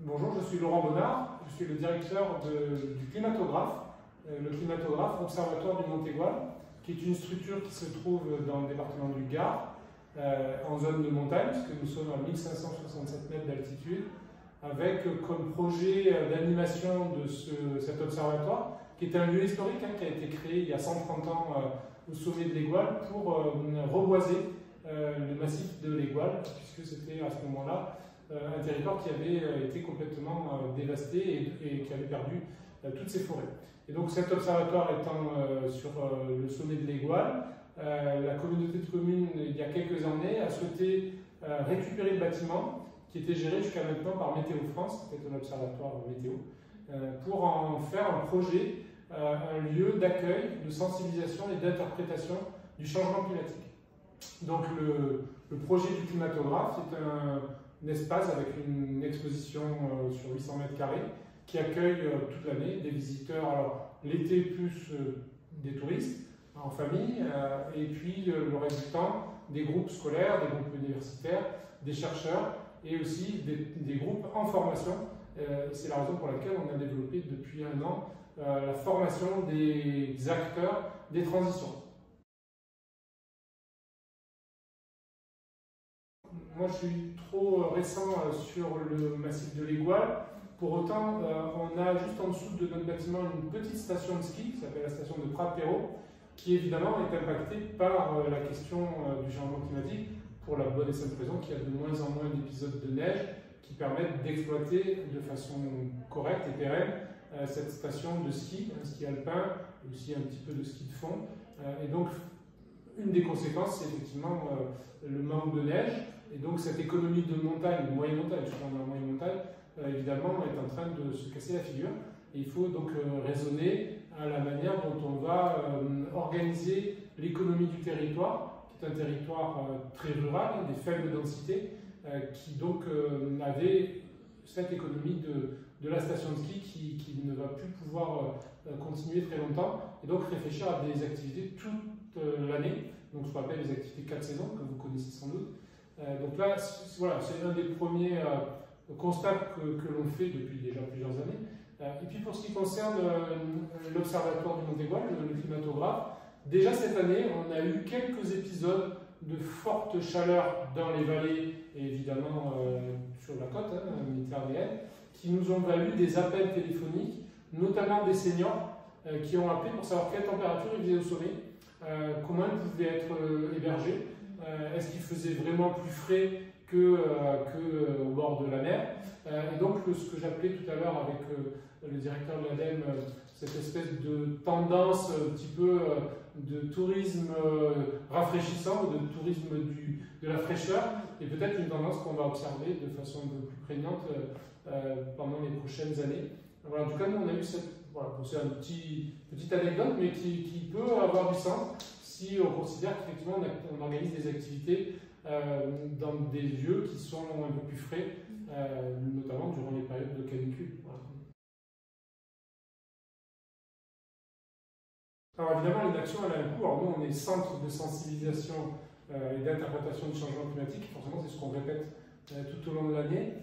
Bonjour, je suis Laurent Bonnard, je suis le directeur du climatographe, le climatographe Observatoire du Montégoal, qui est une structure qui se trouve dans le département du Gard, en zone de montagne, puisque nous sommes à 1567 mètres d'altitude, avec comme projet d'animation de cet observatoire, qui est un lieu historique qui a été créé il y a 130 ans au sommet de l'Aigual pour reboiser le massif de l'Aigual, puisque c'était à ce moment-là un territoire qui avait été complètement dévasté et qui avait perdu toutes ses forêts. Et donc cet observatoire étant sur le sommet de l'Aigual, la communauté de communes, il y a quelques années, a souhaité récupérer le bâtiment qui était géré jusqu'à maintenant par Météo France, qui est un observatoire météo, pour en faire un projet, un lieu d'accueil, de sensibilisation et d'interprétation du changement climatique. Donc le projet du climatographe est un espace avec une exposition sur 800 mètres carrés qui accueille toute l'année des visiteurs, alors l'été plus des touristes en famille, et puis le reste du temps des groupes scolaires, des groupes universitaires, des chercheurs et aussi des groupes en formation. C'est la raison pour laquelle on a développé depuis un an la formation des acteurs des transitions. Moi, je suis trop récent sur le massif de l'Aigual. Pour autant, on a juste en dessous de notre bâtiment une petite station de ski qui s'appelle la station de Prat-Perrot, qui évidemment est impactée par la question du changement climatique, pour la bonne et simple raison qu'il y a de moins en moins d'épisodes de neige qui permettent d'exploiter de façon correcte et pérenne cette station de ski, un ski alpin, aussi un petit peu de ski de fond. Et donc, une des conséquences, c'est effectivement le manque de neige. Et donc cette économie de montagne, de moyenne montagne, je parle de la moyenne montagne, évidemment est en train de se casser la figure. Et il faut donc raisonner à la manière dont on va organiser l'économie du territoire, qui est un territoire très rural, des faibles densités, qui donc avait cette économie de la station de ski qui ne va plus pouvoir continuer très longtemps, et donc réfléchir à des activités toute l'année, donc ce qu'on appelle les activités 4 saisons, que vous connaissez sans doute. Donc là, voilà, c'est un des premiers constats que l'on fait depuis déjà plusieurs années. Et puis pour ce qui concerne l'Observatoire du Montégoal, le climatographe, déjà cette année, on a eu quelques épisodes de forte chaleur dans les vallées et évidemment sur la côte méditerranéenne, qui nous ont valu des appels téléphoniques, notamment des seniors qui ont appelé pour savoir quelle température il faisait au sommet, comment ils pouvaient être hébergés. Est-ce qu'il faisait vraiment plus frais qu'au bord de la mer? Et donc, ce que j'appelais tout à l'heure avec le directeur de l'ADEME, cette espèce de tendance un petit peu de tourisme rafraîchissant, de tourisme de la fraîcheur, et peut-être une tendance qu'on va observer de façon un peu plus prégnante pendant les prochaines années. Voilà, en tout cas, nous, on a eu cette... Voilà, c'est une petite anecdote, mais qui peut avoir du sens si on considère qu'effectivement on organise des activités dans des lieux qui sont un peu plus frais, notamment durant les périodes de canicule. Voilà. Alors évidemment, l'inaction, elle a un coût. Alors nous, on est centre de sensibilisation et d'interprétation du changement climatique. Forcément, c'est ce qu'on répète tout au long de l'année.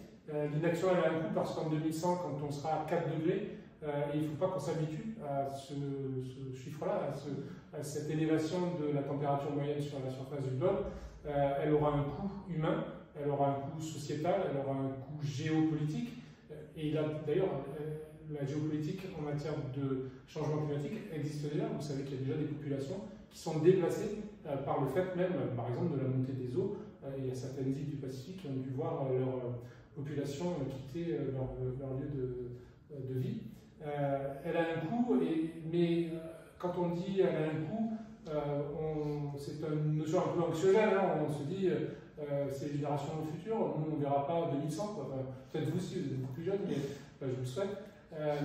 L'inaction, elle a un coût parce qu'en 2100, quand on sera à 4 degrés, et il ne faut pas qu'on s'habitue à ce chiffre-là, à cette élévation de la température moyenne sur la surface du globe. Elle aura un coût humain, elle aura un coût sociétal, elle aura un coût géopolitique. Et d'ailleurs, la géopolitique en matière de changement climatique existe déjà. Vous savez qu'il y a déjà des populations qui sont déplacées par le fait même, par exemple, de la montée des eaux. Il y a certaines îles du Pacifique qui ont dû voir leur population quitter leur lieu de vie. Elle a un coût, mais quand on dit elle a un coût, c'est une notion un peu anxiogène. On se dit c'est les générations futures, nous on ne verra pas 2100. Peut-être vous aussi, vous êtes beaucoup plus jeune, mais je vous le souhaite.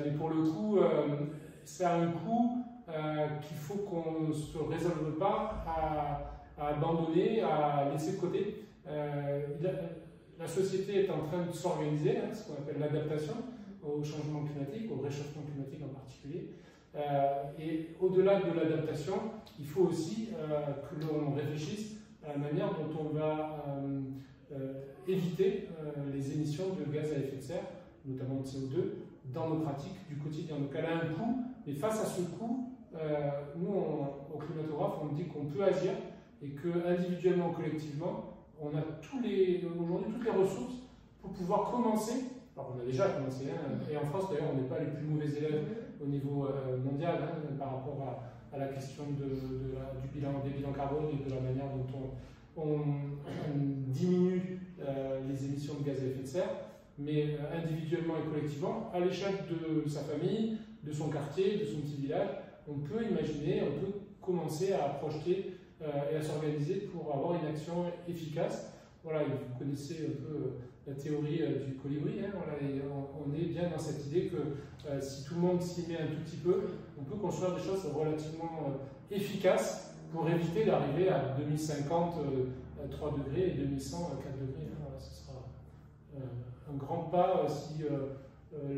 Mais pour le coup, ça a un coût qu'il faut qu'on ne se résolve pas à abandonner, à laisser de côté. La société est en train de s'organiser, ce qu'on appelle l'adaptation au changement climatique, au réchauffement climatique en particulier. Et au-delà de l'adaptation, il faut aussi que l'on réfléchisse à la manière dont on va éviter les émissions de gaz à effet de serre notamment de CO2, dans nos pratiques du quotidien. Donc elle a un coût, mais face à ce coût, nous, au climatographe, on dit qu'on peut agir et que individuellement ou collectivement, on a aujourd'hui toutes les ressources pour pouvoir commencer. Alors on a déjà commencé, et en France d'ailleurs, on n'est pas les plus mauvais élèves au niveau mondial par rapport à la question des bilans carbone et de la manière dont on diminue les émissions de gaz à effet de serre, mais individuellement et collectivement, à l'échelle de sa famille, de son quartier, de son petit village, on peut imaginer, on peut commencer à projeter et à s'organiser pour avoir une action efficace. Voilà, vous connaissez un peu la théorie du colibri, voilà, et on est bien dans cette idée que si tout le monde s'y met un tout petit peu, on peut construire des choses relativement efficaces pour éviter d'arriver à 2050 3 degrés et 2100 4 degrés. Voilà, ce sera un grand pas si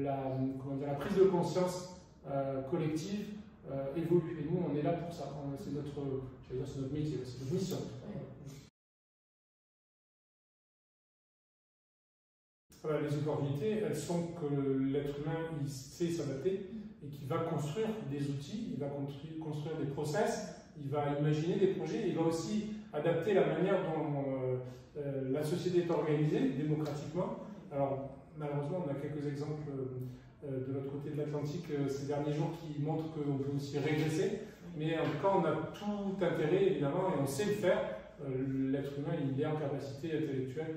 la prise de conscience collective évolue. Et nous, on est là pour ça. C'est notre métier, c'est notre mission. Voilà, les opportunités, elles sont que l'être humain il sait s'adapter et qu'il va construire des outils, il va construire des process, il va imaginer des projets, il va aussi adapter la manière dont la société est organisée démocratiquement. Alors, malheureusement, on a quelques exemples de l'autre côté de l'Atlantique ces derniers jours qui montrent qu'on peut aussi régresser, mais en tout cas, on a tout intérêt, évidemment, et on sait le faire. L'être humain, il est en capacité intellectuelle.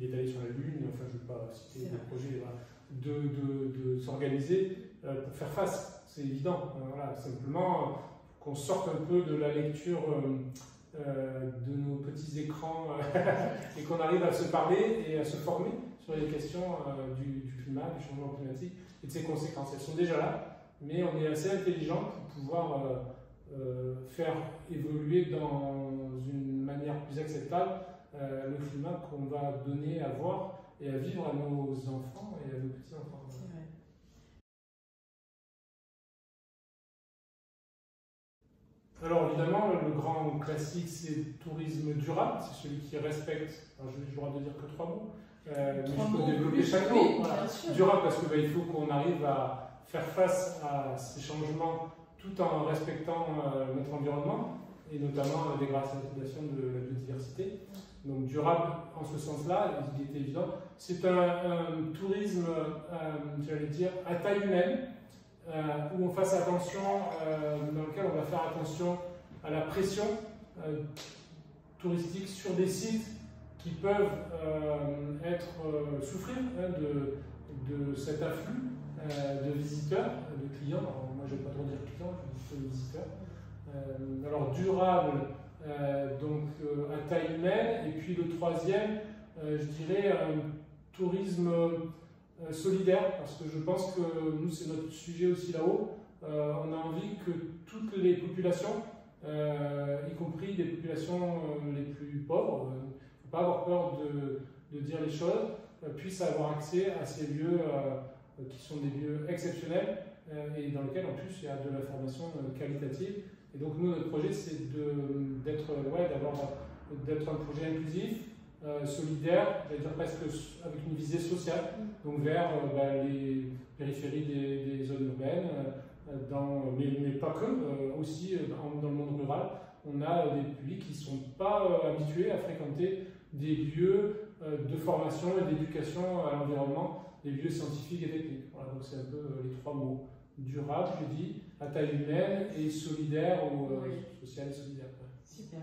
Il est allé sur la Lune, enfin je ne vais pas citer des projets, de s'organiser pour faire face, c'est évident. Voilà, simplement qu'on sorte un peu de la lecture de nos petits écrans et qu'on arrive à se parler et à se former sur les questions du climat, du changement climatique et de ses conséquences. Elles sont déjà là, mais on est assez intelligent pour pouvoir faire évoluer dans une manière plus acceptable le climat qu'on va donner à voir et à vivre à nos enfants et à nos petits-enfants. Alors évidemment, le grand classique, c'est le tourisme durable, c'est celui qui respecte, alors je n'ai le droit de dire que 3 mots, mais je peux développer chaque mot. Voilà. Durable parce qu'il faut qu'on arrive à faire face à ces changements tout en respectant notre environnement, et notamment la dégradation de la biodiversité. Donc durable en ce sens-là, il est évident. C'est un tourisme, j'allais dire, à taille humaine, où on fasse attention, dans lequel on va faire attention à la pression touristique sur des sites qui peuvent souffrir de cet afflux de visiteurs, de clients. Alors, moi, je ne vais pas trop dire clients, je dis visiteurs. Alors durable, donc à taille humaine, et puis le troisième, je dirais un tourisme solidaire, parce que je pense que nous, c'est notre sujet aussi là-haut. On a envie que toutes les populations, y compris les populations les plus pauvres, il ne faut pas avoir peur de dire les choses, puissent avoir accès à ces lieux qui sont des lieux exceptionnels et dans lesquels en plus il y a de l'information qualitative. Et donc nous, notre projet, c'est d'être un projet inclusif, solidaire, j'allais dire presque avec une visée sociale, donc vers les périphéries des zones urbaines, mais pas que, aussi dans le monde rural. On a des publics qui ne sont pas habitués à fréquenter des lieux de formation et d'éducation à l'environnement, des lieux scientifiques et techniques. Voilà, donc c'est un peu les 3 mots. Durable, je dis, à taille humaine, et solidaire ou social et solidaire. Super.